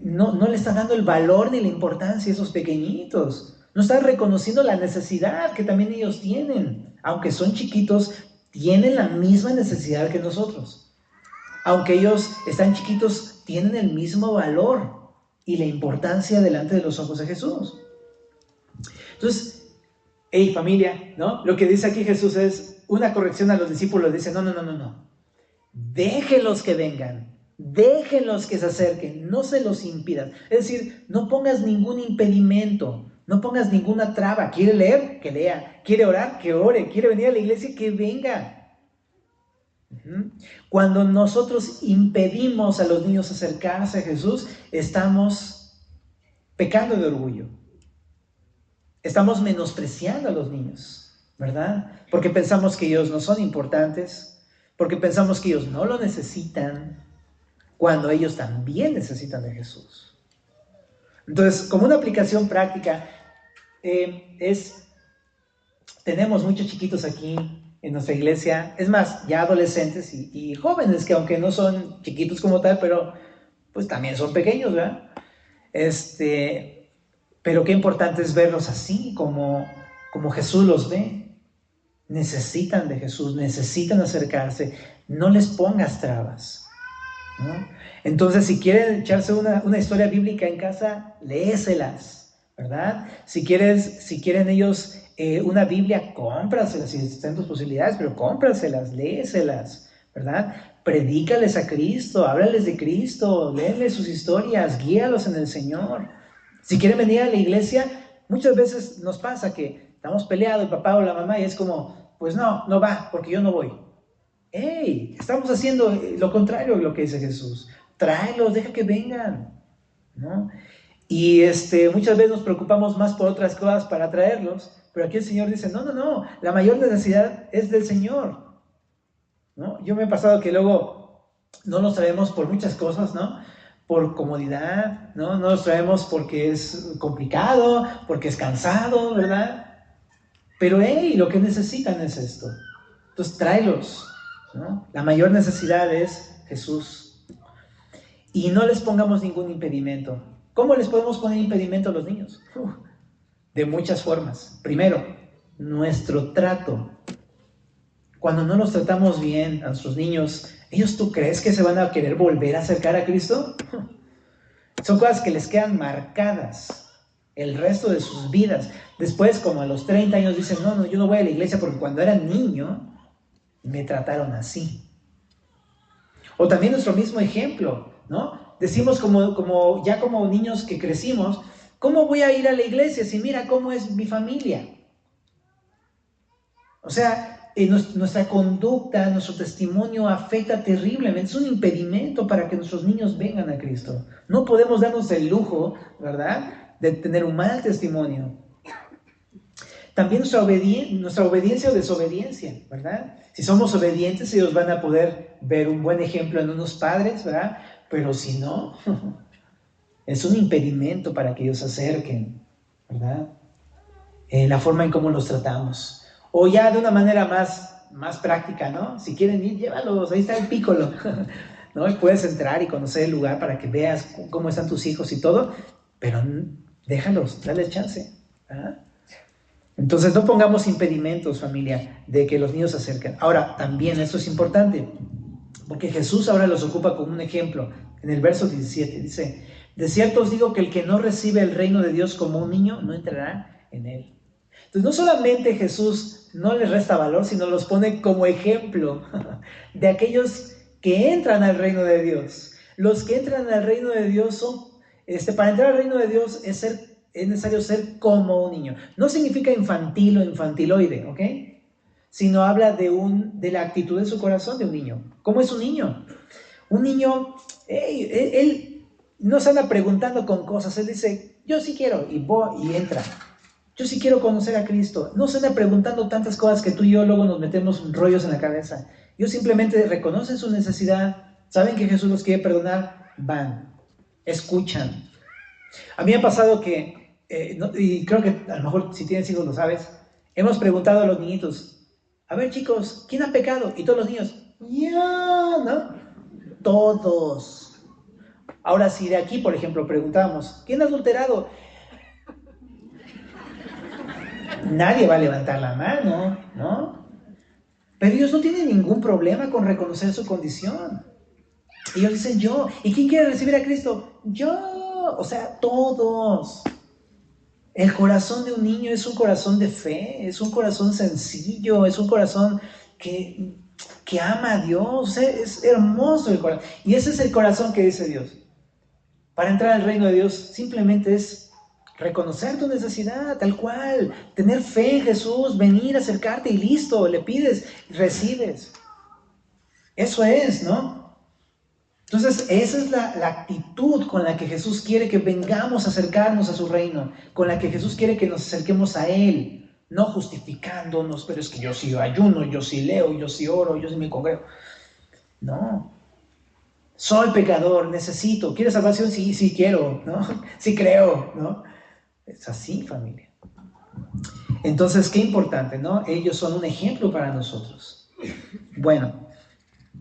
No le está dando el valor ni la importancia a esos pequeñitos. No está reconociendo la necesidad que también ellos tienen. Aunque son chiquitos, tienen la misma necesidad que nosotros. Aunque ellos están chiquitos, tienen el mismo valor y la importancia delante de los ojos de Jesús. Entonces, hey familia, ¿no? Lo que dice aquí Jesús es una corrección a los discípulos. Dice, no, no, no, no, no. Déjenlos que vengan, déjenlos que se acerquen, no se los impidan. Es decir, no pongas ningún impedimento, no pongas ninguna traba. ¿Quiere leer? Que lea. ¿Quiere orar? Que ore. ¿Quiere venir a la iglesia? Que venga. Cuando nosotros impedimos a los niños acercarse a Jesús, estamos pecando de orgullo. Estamos menospreciando a los niños, ¿verdad? Porque pensamos que ellos no son importantes, porque pensamos que ellos no lo necesitan, cuando ellos también necesitan de Jesús. Entonces, como una aplicación práctica, tenemos muchos chiquitos aquí en nuestra iglesia, es más, ya adolescentes y jóvenes, que aunque no son chiquitos como tal, pero pues también son pequeños, ¿verdad? Pero qué importante es verlos así, como Jesús los ve. Necesitan de Jesús, necesitan acercarse, no les pongas trabas, ¿no? Entonces, si quieren echarse una historia bíblica en casa, léeselas, ¿verdad? Si quieren ellos una Biblia, cómpraselas, si están tus posibilidades, pero cómpraselas, léeselas, ¿verdad? Predícales a Cristo, háblales de Cristo, léeles sus historias, guíalos en el Señor. Si quieren venir a la iglesia, muchas veces nos pasa que estamos peleados, el papá o la mamá, y es como, pues no va, porque yo no voy. ¡Ey! Estamos haciendo lo contrario de lo que dice Jesús. Tráelos, deja que vengan, ¿no? Y muchas veces nos preocupamos más por otras cosas para traerlos, pero aquí el Señor dice, no, la mayor necesidad es del Señor, ¿no? Yo me he pasado que luego no los traemos por muchas cosas, ¿no? Por comodidad, ¿no? No los traemos porque es complicado, porque es cansado, ¿verdad? Pero, hey, lo que necesitan es esto. Entonces, tráelos, ¿no? La mayor necesidad es Jesús. Y no les pongamos ningún impedimento. ¿Cómo les podemos poner impedimento a los niños? De muchas formas. Primero, nuestro trato. Cuando no los tratamos bien a nuestros niños, ¿ellos tú crees que se van a querer volver a acercar a Cristo? Son cosas que les quedan marcadas el resto de sus vidas. Después, como a los 30 años, dicen, no, yo no voy a la iglesia porque cuando era niño me trataron así. O también nuestro mismo ejemplo, ¿no? Decimos ya como niños que crecimos, ¿cómo voy a ir a la iglesia si mira cómo es mi familia? O sea, nuestra conducta, nuestro testimonio afecta terriblemente. Es un impedimento para que nuestros niños vengan a Cristo. No podemos darnos el lujo, ¿verdad?, de tener un mal testimonio. También nuestra obediencia o desobediencia, ¿verdad? Si somos obedientes, ellos van a poder ver un buen ejemplo en unos padres, ¿verdad? Pero si no, es un impedimento para que ellos se acerquen, ¿verdad? La forma en cómo los tratamos. O ya de una manera más práctica, ¿no? Si quieren ir, llévalos, ahí está el Piccolo, ¿no? Y puedes entrar y conocer el lugar para que veas cómo están tus hijos y todo, pero déjalos, dale chance, ¿verdad? Entonces no pongamos impedimentos, familia, de que los niños se acerquen. Ahora, también esto es importante, porque Jesús ahora los ocupa como un ejemplo. En el verso 17 dice: de cierto os digo que el que no recibe el reino de Dios como un niño, no entrará en él. Entonces no solamente Jesús no les resta valor, sino los pone como ejemplo de aquellos que entran al reino de Dios. Los que entran al reino de Dios son, para entrar al reino de Dios es necesario ser como un niño. No significa infantil o infantiloide, ¿ok? Sino habla de la actitud de su corazón de un niño. ¿Cómo es un niño? Un niño, él no se anda preguntando con cosas. Él dice, yo sí quiero, y entra. Yo sí quiero conocer a Cristo. No se anda preguntando tantas cosas que tú y yo luego nos metemos rollos en la cabeza. Ellos simplemente reconocen su necesidad, saben que Jesús los quiere perdonar, van, escuchan. A mí me ha pasado que, y creo que a lo mejor si tienes hijos lo sabes, hemos preguntado a los niñitos, a ver chicos, ¿quién ha pecado? Y todos los niños, ya, ¿no? Todos. Ahora si de aquí, por ejemplo, preguntamos, ¿quién ha adulterado? Nadie va a levantar la mano, ¿no? Pero ellos no tienen ningún problema con reconocer su condición. Ellos dicen yo. ¿Y quién quiere recibir a Cristo? Yo. O sea, todos. El corazón de un niño es un corazón de fe, es un corazón sencillo, es un corazón que ama a Dios. O sea, es hermoso el corazón. Y ese es el corazón que dice Dios. Para entrar al reino de Dios simplemente es reconocer tu necesidad, tal cual, tener fe en Jesús, venir, acercarte y listo, le pides, recibes. Eso es, ¿no? Entonces, esa es la actitud con la que Jesús quiere que vengamos a acercarnos a su reino, con la que Jesús quiere que nos acerquemos a Él, no justificándonos, pero es que yo sí ayuno, yo sí leo, yo sí oro, yo sí me congrego. No. Soy pecador, necesito. ¿Quieres salvación? Sí, sí quiero, ¿no? Sí creo, ¿no? Es así, familia. Entonces, qué importante, ¿no? Ellos son un ejemplo para nosotros. Bueno,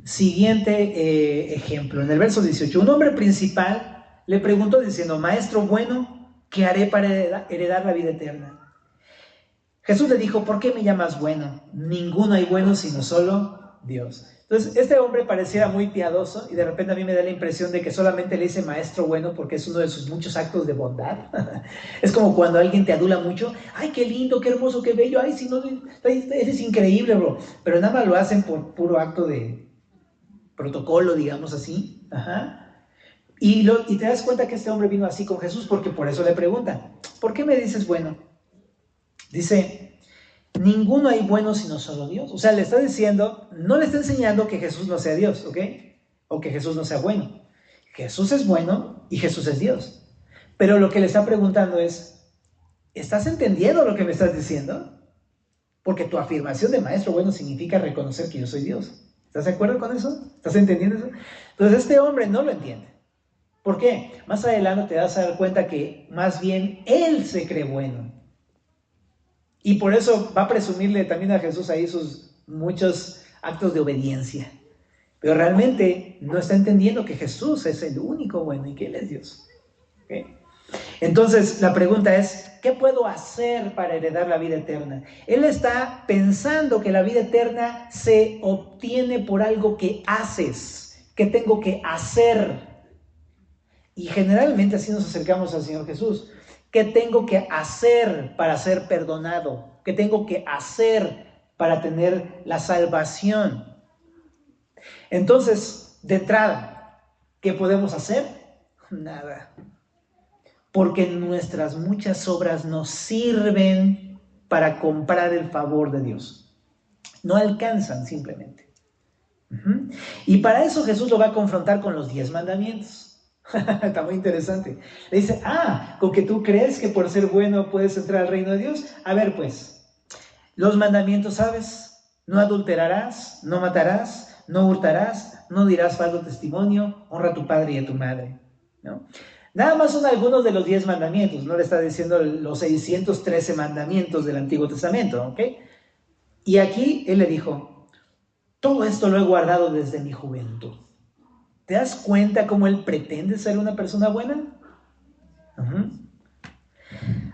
siguiente ejemplo. En el verso 18, un hombre principal le preguntó diciendo, maestro bueno, ¿qué haré para heredar la vida eterna? Jesús le dijo, ¿por qué me llamas bueno? Ninguno hay bueno sino solo Dios. Entonces, este hombre pareciera muy piadoso y de repente a mí me da la impresión de que solamente le dice maestro bueno porque es uno de sus muchos actos de bondad. Es como cuando alguien te adula mucho. ¡Ay, qué lindo, qué hermoso, qué bello! ¡Ay, si no, eres increíble, bro! Pero nada más lo hacen por puro acto de protocolo, digamos así. Ajá. Y te das cuenta que este hombre vino así con Jesús porque por eso le pregunta, ¿por qué me dices bueno? Dice, ninguno hay bueno sino solo Dios. O sea, le está diciendo, no le está enseñando que Jesús no sea Dios, ¿ok? O que Jesús no sea bueno. Jesús es bueno y Jesús es Dios. Pero lo que le está preguntando es, ¿estás entendiendo lo que me estás diciendo? Porque tu afirmación de maestro bueno significa reconocer que yo soy Dios. ¿Estás de acuerdo con eso? ¿Estás entendiendo eso? Entonces este hombre no lo entiende. ¿Por qué? Más adelante te vas a dar cuenta que más bien él se cree bueno. Y por eso va a presumirle también a Jesús ahí sus muchos actos de obediencia. Pero realmente no está entendiendo que Jesús es el único bueno y que Él es Dios. ¿Okay? Entonces la pregunta es, ¿qué puedo hacer para heredar la vida eterna? Él está pensando que la vida eterna se obtiene por algo que haces, que tengo que hacer. Y generalmente así nos acercamos al Señor Jesús. ¿Qué tengo que hacer para ser perdonado? ¿Qué tengo que hacer para tener la salvación? Entonces, de entrada, ¿qué podemos hacer? Nada. Porque nuestras muchas obras nos sirven para comprar el favor de Dios. No alcanzan simplemente. Y para eso Jesús lo va a confrontar con los 10 mandamientos. Está muy interesante. Le dice, con que tú crees que por ser bueno puedes entrar al reino de Dios. A ver pues, los mandamientos, ¿sabes? No adulterarás, no matarás, no hurtarás, no dirás falso testimonio, honra a tu padre y a tu madre, ¿no? Nada más son algunos de los 10 mandamientos, no le está diciendo los 613 mandamientos del Antiguo Testamento, ¿ok? Y aquí él le dijo, todo esto lo he guardado desde mi juventud. ¿Te das cuenta cómo él pretende ser una persona buena?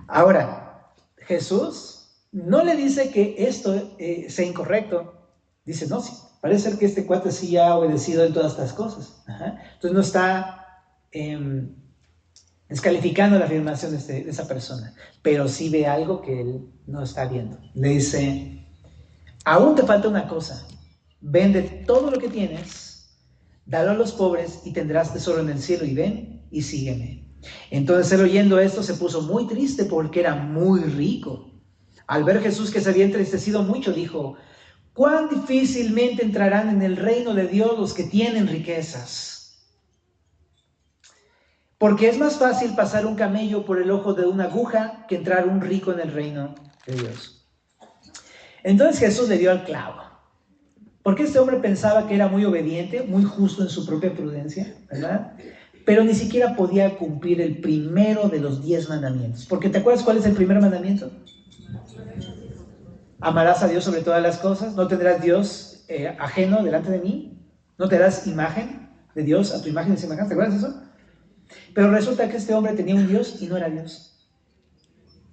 Ahora, Jesús no le dice que esto sea incorrecto. Dice, no, sí, parece ser que este cuate sí ha obedecido en todas estas cosas. Entonces no está descalificando la afirmación de esa persona, pero sí ve algo que él no está viendo. Le dice, aún te falta una cosa, vende todo lo que tienes, dalo a los pobres y tendrás tesoro en el cielo, y ven y sígueme. Entonces él, oyendo esto, se puso muy triste porque era muy rico. Al ver Jesús que se había entristecido mucho, dijo, cuán difícilmente entrarán en el reino de Dios los que tienen riquezas. Porque es más fácil pasar un camello por el ojo de una aguja que entrar un rico en el reino de Dios. Entonces Jesús le dio al clavo. Porque este hombre pensaba que era muy obediente, muy justo en su propia prudencia, ¿verdad? Pero ni siquiera podía cumplir el primero de los 10 mandamientos. Porque ¿te acuerdas cuál es el primer mandamiento? Amarás a Dios sobre todas las cosas, no tendrás Dios ajeno delante de mí, no te darás imagen de Dios a tu imagen y semejanza. ¿Te acuerdas de eso? Pero resulta que este hombre tenía un Dios y no era Dios.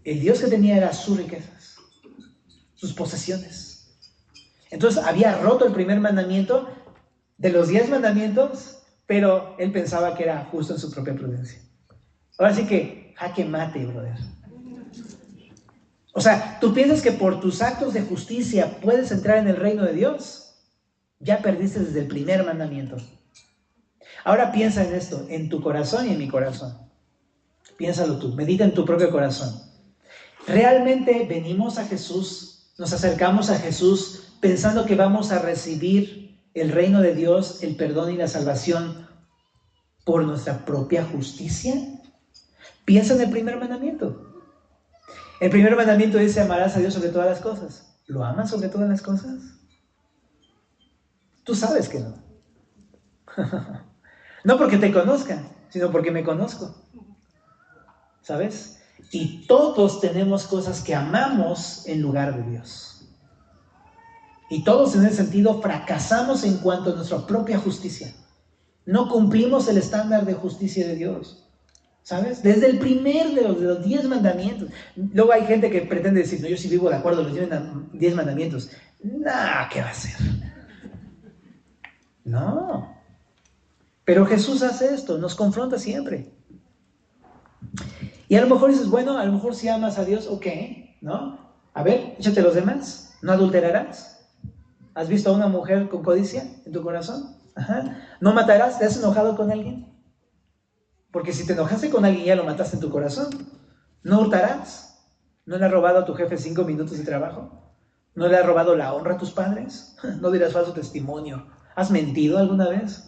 El Dios que tenía era sus riquezas, sus posesiones. Entonces había roto el primer mandamiento de los 10 mandamientos, pero él pensaba que era justo en su propia prudencia. Ahora sí que jaque mate, brother. O sea, ¿tú piensas que por tus actos de justicia puedes entrar en el reino de Dios? Ya perdiste desde el primer mandamiento. Ahora piensa en esto, en tu corazón y en mi corazón. Piénsalo tú, medita en tu propio corazón. ¿Realmente venimos a Jesús, nos acercamos a Jesús pensando que vamos a recibir el reino de Dios, el perdón y la salvación por nuestra propia justicia? Piensa en el primer mandamiento. El primer mandamiento dice, amarás a Dios sobre todas las cosas. ¿Lo amas sobre todas las cosas? Tú sabes que no. No porque te conozcan, sino porque me conozco. ¿Sabes? Y todos tenemos cosas que amamos en lugar de Dios. Y todos en ese sentido fracasamos en cuanto a nuestra propia justicia. No cumplimos el estándar de justicia de Dios. ¿Sabes? Desde el primer de los 10 mandamientos. Luego hay gente que pretende decir, no, yo sí vivo de acuerdo a los 10 mandamientos. Nah, ¿qué va a hacer? No. Pero Jesús hace esto, nos confronta siempre. Y a lo mejor dices, bueno, a lo mejor si amas a Dios, ok, ¿no? A ver, échate los demás. ¿No adulterarás? ¿Has visto a una mujer con codicia en tu corazón? Ajá. ¿No matarás? ¿Te has enojado con alguien? Porque si te enojaste con alguien, ya lo mataste en tu corazón. ¿No hurtarás? ¿No le has robado a tu jefe 5 minutos de trabajo? ¿No le has robado la honra a tus padres? ¿No dirás falso testimonio? ¿Has mentido alguna vez?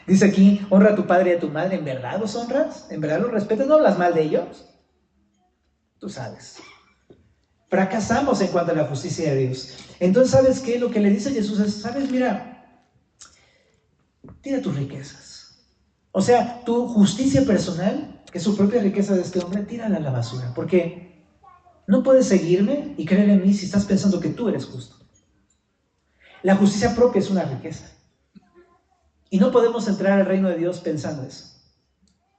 Dice aquí, honra a tu padre y a tu madre. ¿En verdad los honras? ¿En verdad los respetas? ¿No hablas mal de ellos? Tú sabes. Fracasamos en cuanto a la justicia de Dios. Entonces, ¿sabes qué? Lo que le dice Jesús es, ¿sabes? Mira, tira tus riquezas. O sea, tu justicia personal, que es su propia riqueza de este hombre, tírala a la basura. Porque no puedes seguirme y creer en mí si estás pensando que tú eres justo. La justicia propia es una riqueza. Y no podemos entrar al reino de Dios pensando eso.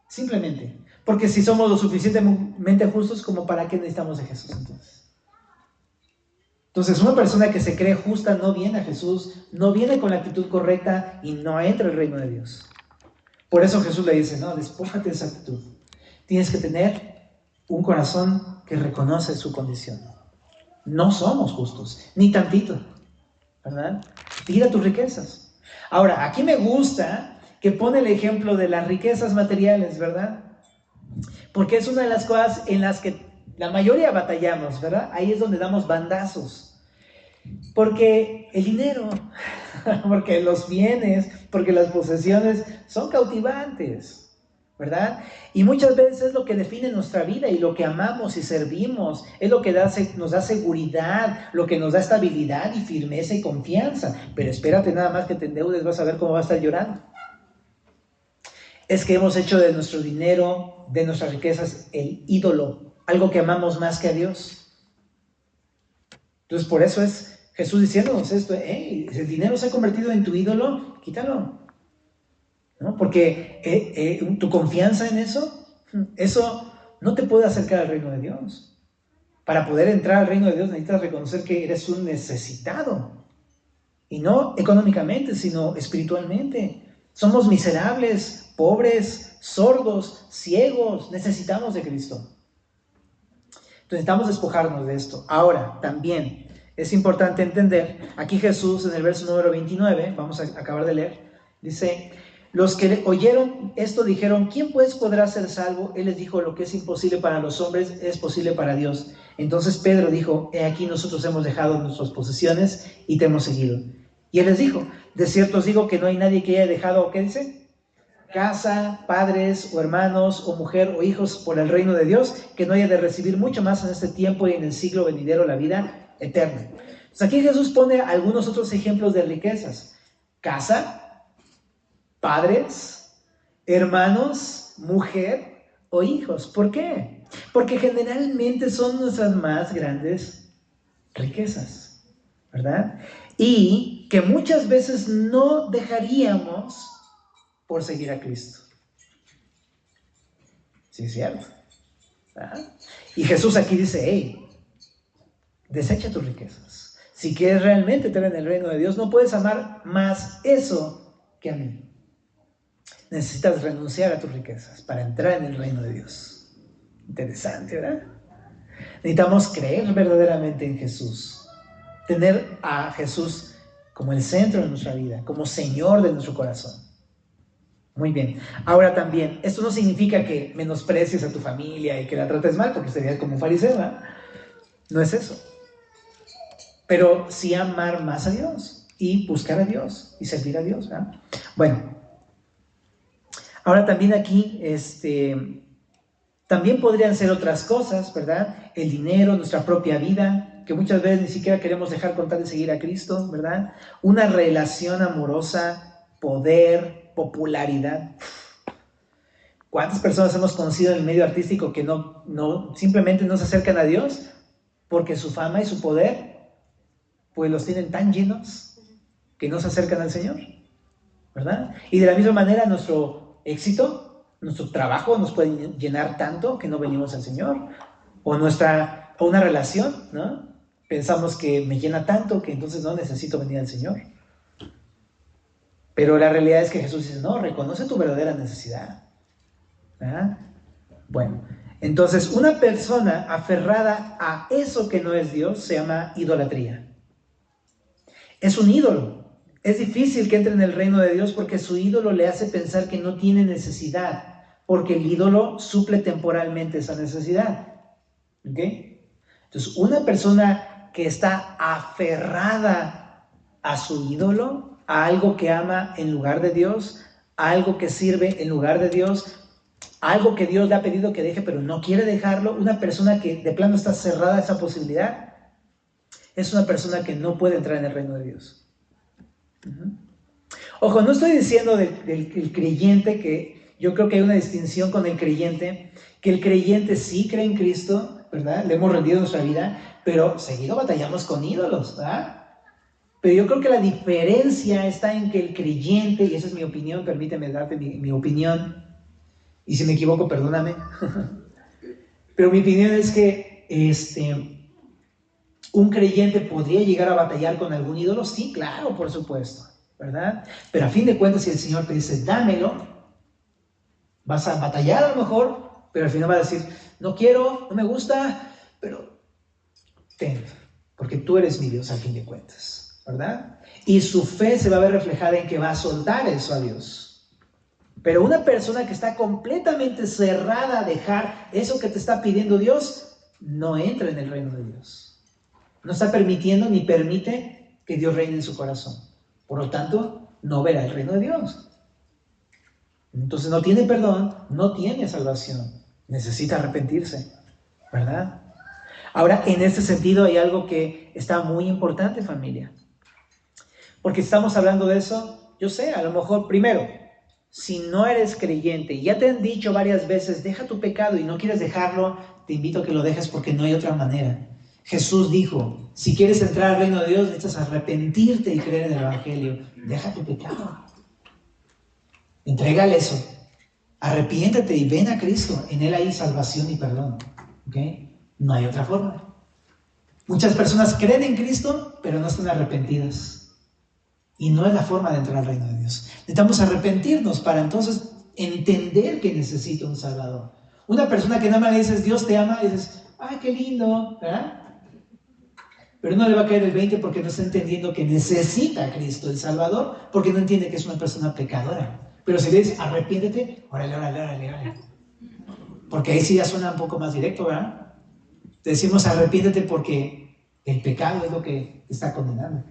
Simplemente. Porque si somos lo suficientemente justos, como para qué necesitamos de Jesús entonces. Entonces, una persona que se cree justa no viene a Jesús, no viene con la actitud correcta y no entra al reino de Dios. Por eso Jesús le dice, no, despójate de esa actitud. Tienes que tener un corazón que reconoce su condición. No somos justos, ni tantito, ¿verdad? Tira tus riquezas. Ahora, aquí me gusta que pone el ejemplo de las riquezas materiales, ¿verdad? Porque es una de las cosas en las que la mayoría batallamos, ¿verdad? Ahí es donde damos bandazos. Porque el dinero, porque los bienes, porque las posesiones son cautivantes, ¿verdad? Y muchas veces es lo que define nuestra vida y lo que amamos y servimos, es lo que nos da seguridad, lo que nos da estabilidad y firmeza y confianza. Pero espérate nada más que te endeudes, vas a ver cómo va a estar llorando. Es que hemos hecho de nuestro dinero, de nuestras riquezas, el ídolo, algo que amamos más que a Dios. Entonces por eso es Jesús diciéndonos esto: hey, el dinero se ha convertido en tu ídolo, quítalo, ¿no? Porque tu confianza en eso no te puede acercar al reino de Dios. Para poder entrar al reino de Dios necesitas reconocer que eres un necesitado, y no económicamente, sino espiritualmente. Somos miserables, pobres, sordos, ciegos, necesitamos de Cristo. Entonces necesitamos despojarnos de esto. Ahora, también es importante entender, aquí Jesús en el verso número 29, vamos a acabar de leer, dice: los que oyeron esto dijeron, ¿quién pues podrá ser salvo? Él les dijo, lo que es imposible para los hombres es posible para Dios. Entonces Pedro dijo, he aquí nosotros hemos dejado nuestras posesiones y te hemos seguido. Y él les dijo, de cierto os digo que no hay nadie que haya dejado, ¿qué dice? Casa, padres o hermanos o mujer o hijos por el reino de Dios, que no haya de recibir mucho más en este tiempo y en el siglo venidero la vida eterna. Entonces aquí Jesús pone algunos otros ejemplos de riquezas: casa, padres, hermanos, mujer o hijos. ¿Por qué? Porque generalmente son nuestras más grandes riquezas, ¿verdad? Y que muchas veces no dejaríamos por seguir a Cristo. Sí, es cierto, ¿verdad? Y Jesús aquí dice, hey, desecha tus riquezas. Si quieres realmente estar en el reino de Dios, no puedes amar más eso que a mí. Necesitas renunciar a tus riquezas para entrar en el reino de Dios. Interesante, ¿verdad? Necesitamos creer verdaderamente en Jesús, tener a Jesús como el centro de nuestra vida, como Señor de nuestro corazón. Muy bien. Ahora también, esto no significa que menosprecies a tu familia y que la trates mal, porque serías como un fariseo, ¿verdad? No es eso. Pero sí amar más a Dios y buscar a Dios y servir a Dios, ¿verdad? Bueno, ahora también aquí, también podrían ser otras cosas, ¿verdad? El dinero, nuestra propia vida, que muchas veces ni siquiera queremos dejar con tal de seguir a Cristo, ¿verdad? Una relación amorosa, poder, popularidad. ¿Cuántas personas hemos conocido en el medio artístico que simplemente no se acercan a Dios porque su fama y su poder pues los tienen tan llenos que no se acercan al Señor, ¿verdad? Y de la misma manera nuestro éxito, nuestro trabajo nos puede llenar tanto que no venimos al Señor, o una relación, ¿no? Pensamos que me llena tanto que entonces no necesito venir al Señor. Pero la realidad es que Jesús dice, no, reconoce tu verdadera necesidad. ¿Ah? Bueno, entonces una persona aferrada a eso que no es Dios se llama idolatría. Es un ídolo. Es difícil que entre en el reino de Dios porque su ídolo le hace pensar que no tiene necesidad, porque el ídolo suple temporalmente esa necesidad. ¿Ok? Entonces, una persona que está aferrada a su ídolo, a algo que ama en lugar de Dios, a algo que sirve en lugar de Dios, algo que Dios le ha pedido que deje, pero no quiere dejarlo, una persona que de plano está cerrada a esa posibilidad, es una persona que no puede entrar en el reino de Dios. Ojo, no estoy diciendo del creyente, que yo creo que hay una distinción con el creyente, que el creyente sí cree en Cristo, ¿verdad? Le hemos rendido nuestra vida, pero seguido batallamos con ídolos, ¿verdad? Pero yo creo que la diferencia está en que el creyente, y esa es mi opinión, permíteme darte mi opinión, y si me equivoco, perdóname, pero mi opinión es que un creyente podría llegar a batallar con algún ídolo, sí, claro, por supuesto, ¿verdad? Pero a fin de cuentas, si el Señor te dice, dámelo, vas a batallar a lo mejor, pero al final vas a decir, no quiero, no me gusta, pero ten, porque tú eres mi Dios a fin de cuentas, ¿verdad? Y su fe se va a ver reflejada en que va a soltar eso a Dios. Pero una persona que está completamente cerrada a dejar eso que te está pidiendo Dios, no entra en el reino de Dios. No está permitiendo ni permite que Dios reine en su corazón. Por lo tanto, no verá el reino de Dios. Entonces no tiene perdón, no tiene salvación. Necesita arrepentirse, ¿verdad? Ahora, en este sentido hay algo que está muy importante, familia. Porque estamos hablando de eso, yo sé, a lo mejor, primero, si no eres creyente y ya te han dicho varias veces, deja tu pecado y no quieres dejarlo, te invito a que lo dejes porque no hay otra manera. Jesús dijo, si quieres entrar al reino de Dios, necesitas arrepentirte y creer en el Evangelio. Deja tu pecado. Entrégale eso. Arrepiéntete y ven a Cristo. En Él hay salvación y perdón. ¿Ok? No hay otra forma. Muchas personas creen en Cristo, pero no están arrepentidas. Y no es la forma de entrar al reino de Dios. Necesitamos arrepentirnos para entonces entender que necesito un Salvador. Una persona que nada más le dices, Dios te ama, y dices, ¡ay, qué lindo! ¿Verdad? Pero no le va a caer el 20 porque no está entendiendo que necesita a Cristo, el Salvador, porque no entiende que es una persona pecadora. Pero si le dices, arrepiéntete, órale. Porque ahí sí ya suena un poco más directo, ¿verdad? Te decimos, arrepiéntete porque el pecado es lo que te está condenando.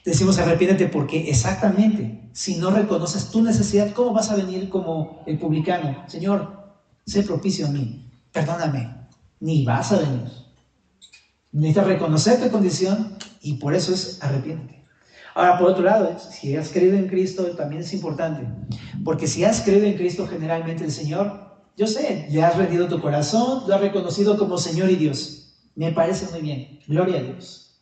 Te decimos, arrepiéntete porque exactamente, si no reconoces tu necesidad, ¿cómo vas a venir como el publicano? Señor, sé propicio a mí, perdóname. Ni vas a venir. Necesitas reconocer tu condición y por eso es arrepiéntete. Ahora, por otro lado, si has creído en Cristo, también es importante. Porque si has creído en Cristo, generalmente el Señor, yo sé, le has rendido tu corazón, lo has reconocido como Señor y Dios. Me parece muy bien. Gloria a Dios.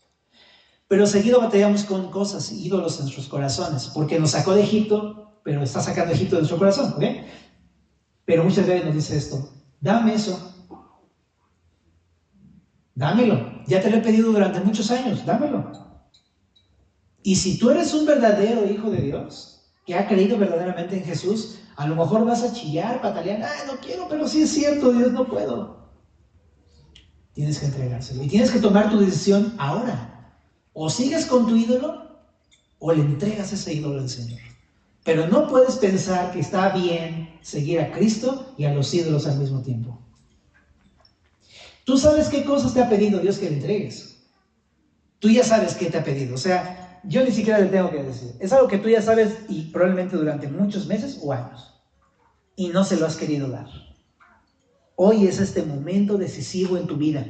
Pero seguido batallamos con cosas, ídolos en nuestros corazones. Porque nos sacó de Egipto, pero está sacando de Egipto de nuestro corazón. ¿Ok? Pero muchas veces nos dice esto. Dame eso. Dámelo. Ya te lo he pedido durante muchos años. Dámelo. Y si tú eres un verdadero hijo de Dios, que ha creído verdaderamente en Jesús, a lo mejor vas a chillar, patalear, no quiero, pero sí es cierto, Dios, no puedo. Tienes que entregárselo y tienes que tomar tu decisión ahora. O sigues con tu ídolo o le entregas ese ídolo al Señor. Pero no puedes pensar que está bien seguir a Cristo y a los ídolos al mismo tiempo. Tú sabes qué cosas te ha pedido Dios que le entregues. Tú ya sabes qué te ha pedido, o sea, yo ni siquiera le tengo que decir. Es algo que tú ya sabes y probablemente durante muchos meses o años. Y no se lo has querido dar. Hoy es este momento decisivo en tu vida.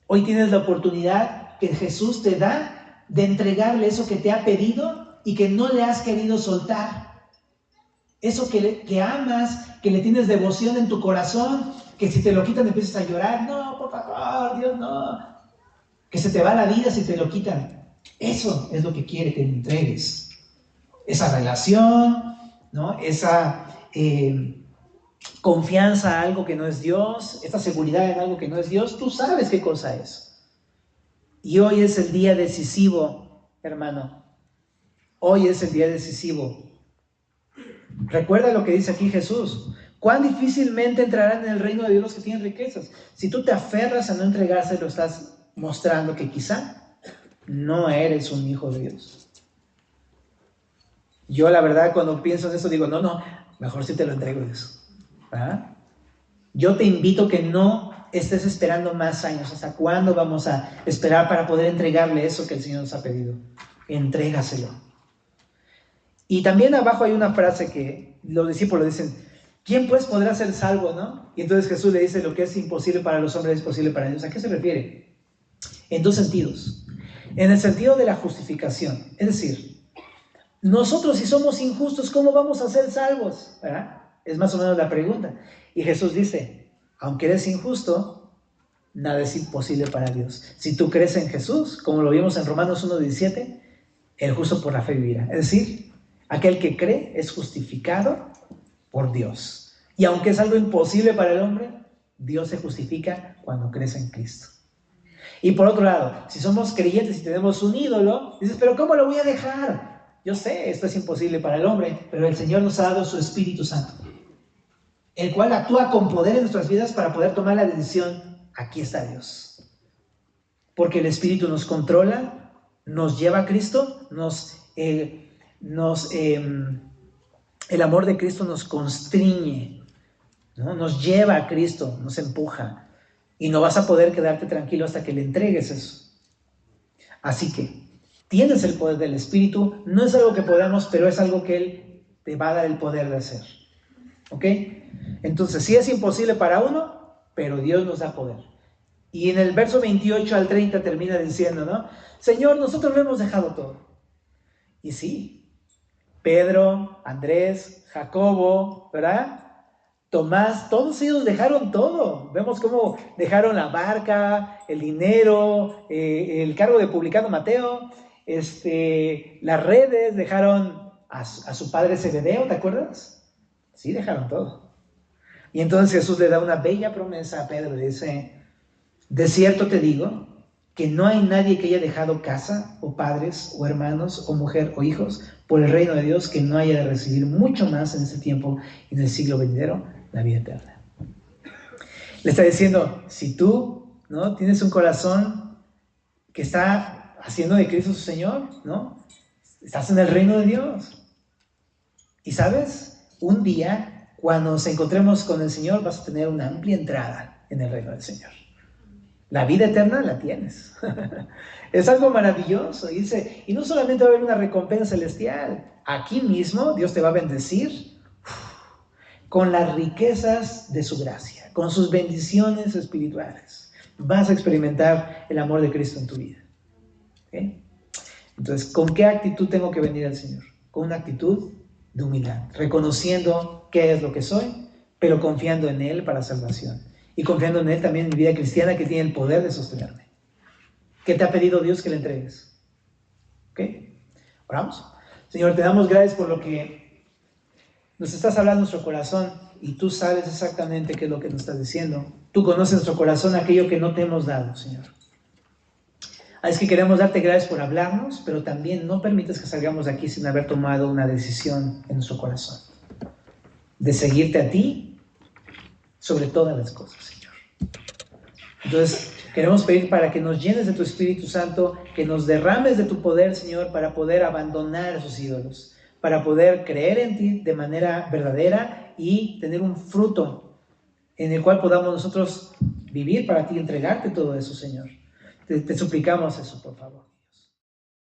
Hoy tienes la oportunidad que Jesús te da de entregarle eso que te ha pedido y que no le has querido soltar. Eso que amas, que le tienes devoción en tu corazón, que si te lo quitan empiezas a llorar. No, por favor, Dios, no. Que se te va la vida si te lo quitan. Eso es lo que quiere que le entregues. Esa relación, ¿no? Esa confianza a algo que no es Dios, esa seguridad en algo que no es Dios, tú sabes qué cosa es. Y hoy es el día decisivo, hermano. Hoy es el día decisivo. Recuerda lo que dice aquí Jesús. Cuán difícilmente entrarán en el reino de Dios los que tienen riquezas. Si tú te aferras a no entregárselo, estás mostrando que quizá no eres un hijo de Dios. Yo la verdad cuando pienso en eso digo, no, mejor si te lo entrego, Dios. ¿Ah? Yo te invito que no estés esperando más años. ¿Hasta cuándo vamos a esperar para poder entregarle eso que el Señor nos ha pedido? Entrégaselo. Y también abajo hay una frase que los discípulos dicen, ¿quién pues podrá ser salvo, no? Y entonces Jesús le dice, lo que es imposible para los hombres es posible para Dios. ¿A qué se refiere? En dos sentidos. En el sentido de la justificación. Es decir, nosotros si somos injustos, ¿cómo vamos a ser salvos? ¿Verdad? Es más o menos la pregunta. Y Jesús dice, aunque eres injusto, nada es imposible para Dios. Si tú crees en Jesús, como lo vimos en Romanos 1:17, el justo por la fe vivirá. Es decir, aquel que cree es justificado por Dios. Y aunque es algo imposible para el hombre, Dios se justifica cuando crees en Cristo. Y por otro lado, si somos creyentes y tenemos un ídolo, dices, pero ¿cómo lo voy a dejar? Yo sé, esto es imposible para el hombre, pero el Señor nos ha dado su Espíritu Santo, el cual actúa con poder en nuestras vidas para poder tomar la decisión, aquí está Dios. Porque el Espíritu nos controla, nos lleva a Cristo, el amor de Cristo nos constriñe, ¿no? Nos lleva a Cristo, nos empuja. Y no vas a poder quedarte tranquilo hasta que le entregues eso. Así que tienes el poder del Espíritu, no es algo que podamos, pero es algo que Él te va a dar el poder de hacer. ¿Ok? Entonces, sí es imposible para uno, pero Dios nos da poder. Y en el verso 28 al 30 termina diciendo, ¿no? Señor, nosotros lo hemos dejado todo. Y sí, Pedro, Andrés, Jacobo, ¿verdad? Tomás, todos ellos dejaron todo. Vemos cómo dejaron la barca, el dinero, el cargo de publicano Mateo, las redes, dejaron a su padre Zebedeo, ¿te acuerdas? Sí, dejaron todo. Y entonces Jesús le da una bella promesa a Pedro, le dice, de cierto te digo que no hay nadie que haya dejado casa, o padres, o hermanos, o mujer, o hijos, por el reino de Dios, que no haya de recibir mucho más en este tiempo y en el siglo venidero, la vida eterna. Le está diciendo, si tú, ¿no?, tienes un corazón que está haciendo de Cristo su Señor, ¿no?, estás en el reino de Dios. Y sabes, un día, cuando nos encontremos con el Señor, vas a tener una amplia entrada en el reino del Señor. La vida eterna la tienes. Es algo maravilloso. Y dice, y no solamente va a haber una recompensa celestial, aquí mismo Dios te va a bendecir con las riquezas de su gracia, con sus bendiciones espirituales. Vas a experimentar el amor de Cristo en tu vida. ¿Okay? Entonces, ¿con qué actitud tengo que venir al Señor? Con una actitud de humildad, reconociendo qué es lo que soy, pero confiando en Él para salvación. Y confiando en Él también en mi vida cristiana, que tiene el poder de sostenerme. ¿Qué te ha pedido Dios que le entregues? ¿Ok? Oramos. Señor, te damos gracias por lo que nos estás hablando en nuestro corazón, y tú sabes exactamente qué es lo que nos estás diciendo. Tú conoces nuestro corazón, aquello que no te hemos dado, Señor. Es que queremos darte gracias por hablarnos, pero también no permitas que salgamos de aquí sin haber tomado una decisión en nuestro corazón, de seguirte a ti sobre todas las cosas, Señor. Entonces, queremos pedir para que nos llenes de tu Espíritu Santo, que nos derrames de tu poder, Señor, para poder abandonar esos ídolos, para poder creer en ti de manera verdadera y tener un fruto en el cual podamos nosotros vivir para ti, entregarte todo eso, Señor. Te suplicamos eso, por favor.